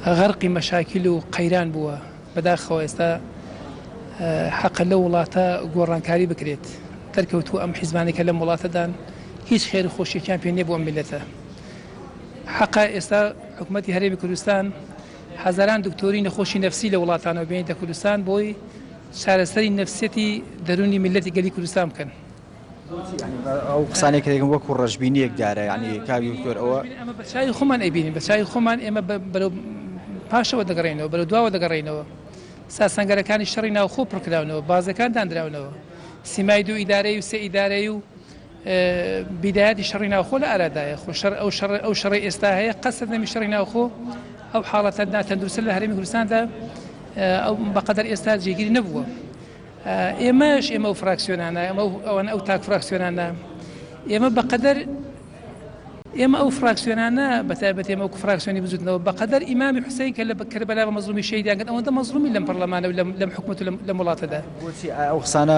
غەرقی مەشاکیل و قەیران بووە بەداخەوە ئێستا حەقە لە وڵاتە گۆڕانکاری بکرێت دەرکەوتووە ئەم حیزبانێکە لەم وڵاتەدان هیچ خێر و خۆشیێکیان پێ نێبووە ئەم میلەتە حەقە ئێستا حکوومەتی هەرێمی کوردستان هەزاران دکتۆری نەخۆشی نەفسی لە وڵاتانەوە بێنێتە کوردستان بۆی چارەسەری نەفسیەتی دەرونی میلەتی گەلی کوردستان بکەن. ئەو قسانێک دەگەم وەکو ڕەشبینیەک دارە ینی کاوی دکتۆر ئەوە ئەمە بەچای خۆمان ئەبینین بەچای خۆمان ئێمە بەرەو پاشەوە دەگەڕێنەوە بەرەو دواوە دەگەڕێنەوە ساسەنگەرەکانی شەڕی ناوخۆ پڕکراونەوە بازەکان دانراونەوە سیمای دوو ئیدارەی و سێ ئیدارەی و بیدایەتی شەڕی ناوخۆ لە ئارادایە ئەو شەڕی ئێستا هەیە قەسەد نەمی شەڕی ناوخۆ ئەو حاڵەتە ناتەندروستە لە هەرێمی کوردستاندا ئەو بەقەدەر ئێستا جێگیری نەبووە. ئێمەش ئێمە و فراکسیۆنانە ئەوەن ئەو تاک فراکسیۆنانە ئێمە بەقەدەر ئێمە ئەو فراکسیۆنانە بەتایبەت ئێمە وەکو فراکسیۆنی بجوتنەوە بەقەدەر ئیمامی حوسەین کە لە کەربەلا بە مەزلومی شەیدیان ئەوەندە مەزلومی لەم پەرلەمانە و لەم حکومەت و لەم وڵاتەدا. بۆچی ئەو قسانە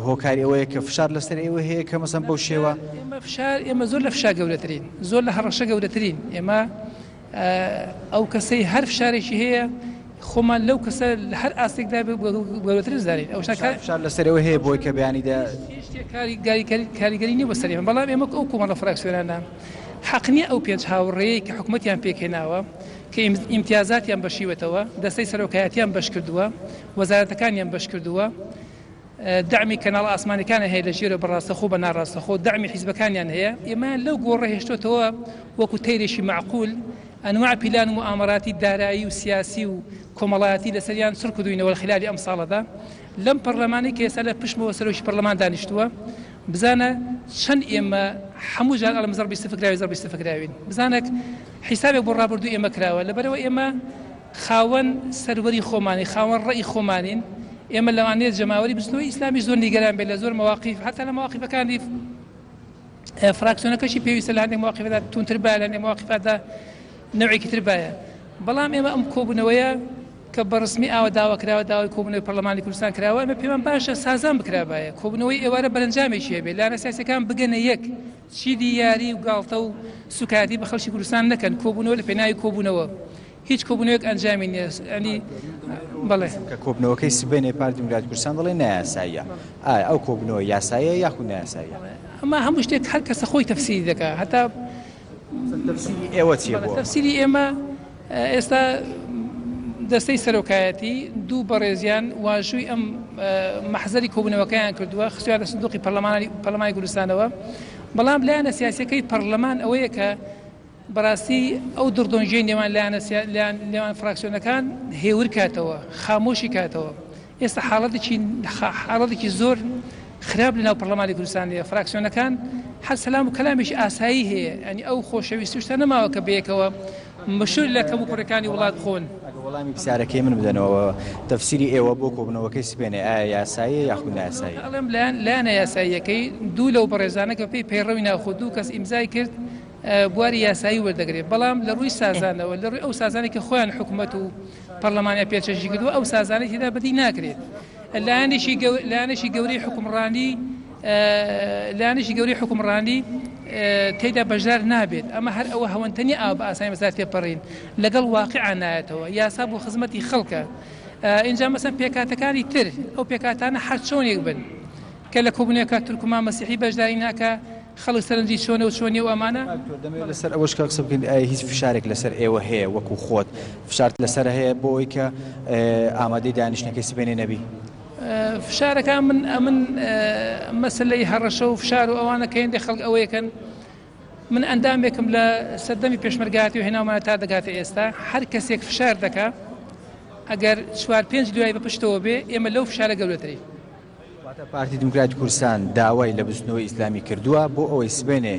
هۆکاری ئەوەیە کە فشار لەسەر ئێوە هەیە کە مەسەن بەو شێوە ئێمە زۆر لە فشار گەورەترین زۆر لە هەڕەشە گەورەترین ئێمە ئەو کەسەی هەر فشارێکی هەیە خۆمان لەو کەسە لە هەر ئاستێکدا گەورەتر زانین ئەو فشار لەسەرەوە هەیە بۆی کە بەیانیدا کاریگەری نیە بەسەری بەڵام ئێمە ئەو کۆمەڵە فراکسیۆنانە حەق نییە ئەو پێنج هاوڕێی کە حکوومەتیان پێکهێناوە کە ئیمتیازاتیان بەشیوێتەوە دەستەی سەرۆکایەتیان بەش کردووە وەزارەتەکانیان بەش کردووە دعمی کەناڵ ئاسمانەکانە هەیە لە ژێرە بەڕاستەخۆ بە ناڕاستەخۆ دعمی حیزبەکانیان هەیە ئێمە لەو گۆڕە هێشتۆتەوە وەکو تەیرێکی معقول ئەنواع پیلان و مؤامەراتی دارایی و سیاسی و کۆمەڵایەتی لەسەریان سڕ کردوینەوە خلالی ئەم ساڵەدا لەم پەرلەمانی کە ئێستا لە پشمەوە سەرۆکی پەرلەمان دانیشتووە بزانە چەند ئێمە هەموو جار ئەڵم زەربی استفکراوی زەربی استفکراوین بزانێک حیسابێک بۆ ڕابردوو ئێمە کراوە لەبەرەوە ئێمە خاوەن سەروەری خۆمانی خاوەن ڕێی خۆمانین ئێمە لەوانەیە جەماوەری بزنەوەی ئیسلامی زۆر نیگەران بێت لە زۆر مەواقیف حتا لە مەواقیفەکانی فراکسیۆنەکەشی پێویستە لە هەندێک مەواقیفەدا تونتر بایە لە هەندێک مەواقیفەدا نوعێکی تر بایە بەڵام ئێمە ئەم کۆبوونەوەیە کە بەڕسمی ئاوە داواکراوە داوای کۆبوونەوەی پەرلەمانی کوردستان کراوە ئەمە پێمان باشە سازان بکرابایە کۆبوونەوەی ئێوارە بەرەنجامێکی هەبێ لاەنە سیاسەکان بگەنە یەک چیدی یاری و گاڵتە و سوکاتی بە خەڵکی کوردستان نەکەن کۆبوونەوە لە پێناوی کۆبوونەوە هیچ کۆبوونەوەیەک ئەنجامی نیە ئەنی بەڵێ کە کۆبوونەوەکەی سبەینێ پارتی دموکراتی کوردستان دەڵێ نایاساییە ئەو کۆبوونەوە یاساییە یاخود نایاساییە ئەمە هەموو شتێک هەر کەسە خۆی تەفسیری دەکات هەتا ئێوە چییە تەفسیری ئێمە ئێستا دەستەی سەرۆکایەتی دوو بەڕێزیان واژووی ئەم مەحزەری کۆبوونەوەکەیان کردووە خستویان لە سندوقی پەرلەمانی کوردستانەوە بەڵام لایەنە سیاسیەکەی پەرلەمان ئەوەیە کە بەڕاستی ئەو دڕدۆنجەی نێوان لایەنە فراکسیۆنەکان هێور کاتەوە خامۆشی کاتەوە ئێستا حاڵەتێکی زۆر خراپ لەناو پەرلەمانی کوردستانیە فراکسیۆنەکان هەر سەلام و کەلامێکی ئاسایی هەیە ئەنی ئەو خۆشەویستی شتە نەماوە کە بەیەکەوە مشور لە کەم و کوڕەکانی وڵات خۆن وەڵامی پرسیارەکەی من بدەنەوە تەفسیری ئێوە بۆ کۆبوونەوەکەی سبێنێ ئایا یاساییە یاخود نایاساییە ئەڵێم لایەنە یاساییەکەی دوو لەو بەڕێزانە کە پێی پەیڕەوی ناوخۆ دوو کەس ئیمزای کرد بواری یاسایی وەردەگرێت بەڵام لە ڕووی سازانەوە لە ڕووی ئەو سازانی کە خۆیان حکوومەت و پەرلەمانیا پێچەشی کردووە ئەو سازانەی تێدا بەدی ناکرێت لایەنێکی گەورەی حکومڕانی تێدا بەشدار نابێت ئەمە هەر ئەوە هەوەنتنی ئاو بە ئاسانی بەسات تێپەڕین لەگەڵ واقعا نایەتەوە یاسا بۆ خزمەتی خەڵکە اینجا مەسەن پێکاتەکانی تر ئەو پێکاتانە هەر چۆنێک بن کە لە کۆبوونەکە تورکمان مەسیحی بەشداری ناکە خەڵک سەرنجی چۆنە و چۆنی و ئەمانە لەسەر ئەوەش کە قسە بکەین هیچ فشارێک لەسەر ئێوە هەیە وەکو خۆت فشارت لەسەر هەیە بۆ ئەوەی کە ئامادەی دانیشتنەکەی سبێنێ نەبی فشارەکان من مەسلەی هەڕەشە و فشار و ئەوانە کە هێندێک خەڵک ئەوەیەکەن من ئەندامێکم لە سەردەمی پێشمەرگاتی و هێناومانە تا دەگاتە ئێستا هەر کەسێک فشار دەکا ئەگەر 4-5 دوای بەپشتەوە بێ ئێمە لەو فشارە گەورەتری پارتی دموکراتی کوردستان داوای لە بستنەوەی ئیسلامی کردووە بۆ ئەوەی سبێنێ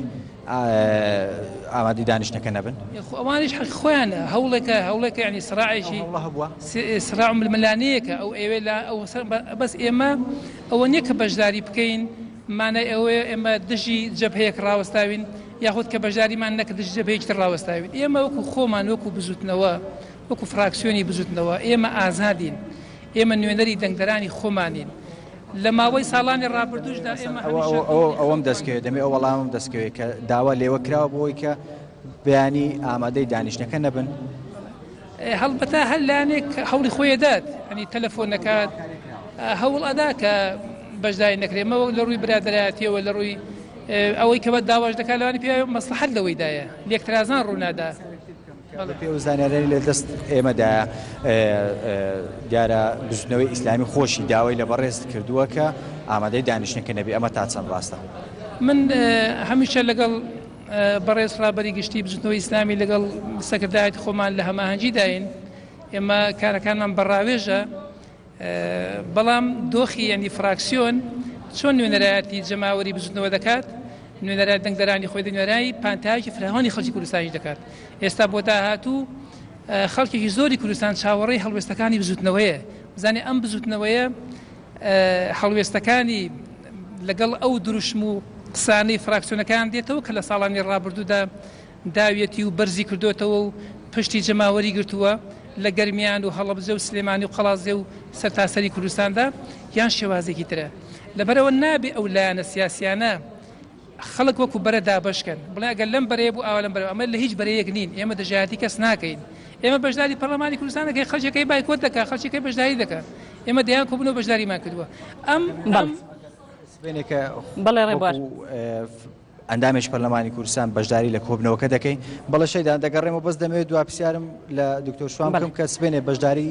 ئامادەی دانیشتنەکە نەبن ئەوانش خۆیانە هەوڵێکە ینی سراعێکی سراع ململانەیەکە ئەو ئێوێ ئەو بەس ئێمە ئەوە نییە کە بەشداری بکەین مانای ئەوەیە ئێمە دژی جەبهەیەک ڕاوەستاوین یاخود کە بەشداریمان نەکە دژ جەبهەیەکی تر ڕاوەستاوین ئێمە وەکو خۆمان وەکو بزوتنەوە وەکو فراکسیۆنی بزوتنەوە ئێمە ئازادین ئێمە نوێنەری دەنگدەرانی خۆمانین لە ماوەی ساڵانی ڕابردوشدا ئێمە ئەوەم دەستکەوێت دەمێ ئەو وەڵامم دەستکەوێت کە داوا لێوە کراوە بۆی کە بەیانی ئامادەی دانیشتنەکە نەبن هەڵبەتە هەر لایەنێک هەوڵی خۆی دات ینی تەلەفۆن نەکات هەوڵ ئەدا کە بەشداری نەکرێمەوە لە ڕووی برادەرایەتیەوە لە ڕووی ئەوەی کە بە داواش دەکات لەوانی پێ مەسلحەت لەوەیدایە لێکترازان ڕوونادا پێ و زانیارانی لە دەست ئێمەدا دیارە بژنەوەی ئیسلامی خۆشی داوای لە بەڕێز کردووە کە ئامادەی دانیشتنەکە نەبی ئەمە تا چەند ڕاستە من هەمیشە لەگەڵ بەڕێز ڕابەری گشتی بژنەوەی ئیسلامی لەگەڵ سەکردایەتی خۆمان لە هەماهەنگی داین ئێمە کارەکانمان بەڕاوێژە بەڵام دۆخی ینی فراکسیۆن چۆن نوێنەرایەتی جەماوەری بژنەوە دەکات نوێنەرایەت دەنگدەرانی خۆی نوێنەرایی پانتایەکی فراوانی خەڵکی کوردستانی دەکات ئێستا بۆ داهاتوو خەڵکێکی زۆری کوردستان چاوەڕێی هەڵوێستەکانی بزوتنەوەیە بزانێ ئەم بزوتنەوەیە هەڵوێستەکانی لەگەڵ ئەو دروشم و قسانەی فراکسیۆنەکان دێتەوە کە لە ساڵانی ڕابردوودا داویەتی و بەرزی کردوێتەوە و پشتی جەماوەری گرتووە لە گەرمیان و هەڵەبجە و سلێمانی و قەڵازێ و سەرتاسەری کوردستاندا یان شێوازێکی ترە لەبەرەوە نابێ ئەو لایەنە سیاسیانە خەڵک وەکو بەرە دابشکن بڵێ ئەگەر لەم بەرەیە بوو ئاوا لەم بەرەوە ئەمە لە هیچ بەرەیەک نین ئێمە دەژایەتی کەس ناکەین ئێمە بەشداری پەرلەمانی کوردستانەکەی خەڵکێکی بایکۆت دەکات خەڵکێکی بەشداری دەکات ئێمە دەیان کۆبوونەوە بەشداریمان کردووە بەڵێ ڕێبوار ئەندامێش پەرلەمانی کوردستان بەشداری لە کۆبنەوەکە دەکەین بەڵە شەیدان دەگەڕێمەوە بەس دەمەوێت دوا پرسیارم لە دکتۆر شوان بکەم کە سبێنێ بەشداری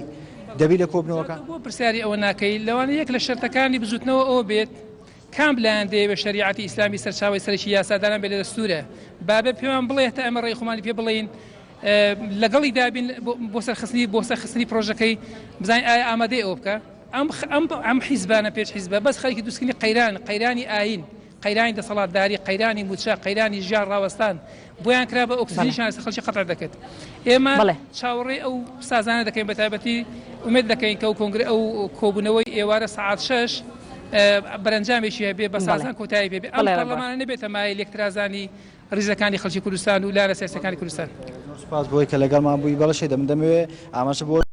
دەبی لە کۆبنەوەکە بۆ پرسیاری ئەوە ناکەی لەوانە یەک لە شەرتەکانی بزوتنەوە ئەوە بێت کام لایەن دەیە بە شریعەتی ئیسلامی سەرچاوی سەرشی یاسادانان بێت لە دەستورە بابە پێمان بڵێ هەتا ئەمە ڕێی خۆمانی پێ بڵێین لەگەڵی دابین بۆ سەرخستنی پرۆژەکەی بزانین ئایا ئامادەی ئەوە بکە ئەم حیزبانە پێش حیزبە بەس خەڵکی دووسکنی قەیرانی ئاین قەیرانی دەسەڵاتداری قەیرانی موچە قەیرانی ژیان ڕاوەستان بۆیان کرا بە ئۆکسیژنیشان خەڵکی قەتع دەکەێت ئێمە چاوەڕێی ئەو سازانە دەکەین بە تایبەتی ئومێد دەکەین کە ئەو کۆبوونەوەی ئێوارە سەعات 6 بەرەنجامێکی هەبێ بە سازان کۆتایی پێبێ ئەم پەرلەمانە نەبێتە مای لێکترازانی ڕیزەکانی خەڵکی کوردستان و لارە سیاسەکانی کوردستان سپاس بۆی کە لەگەڵمان بووی بەڵەشێ دەمەوێت ئاماژە بۆ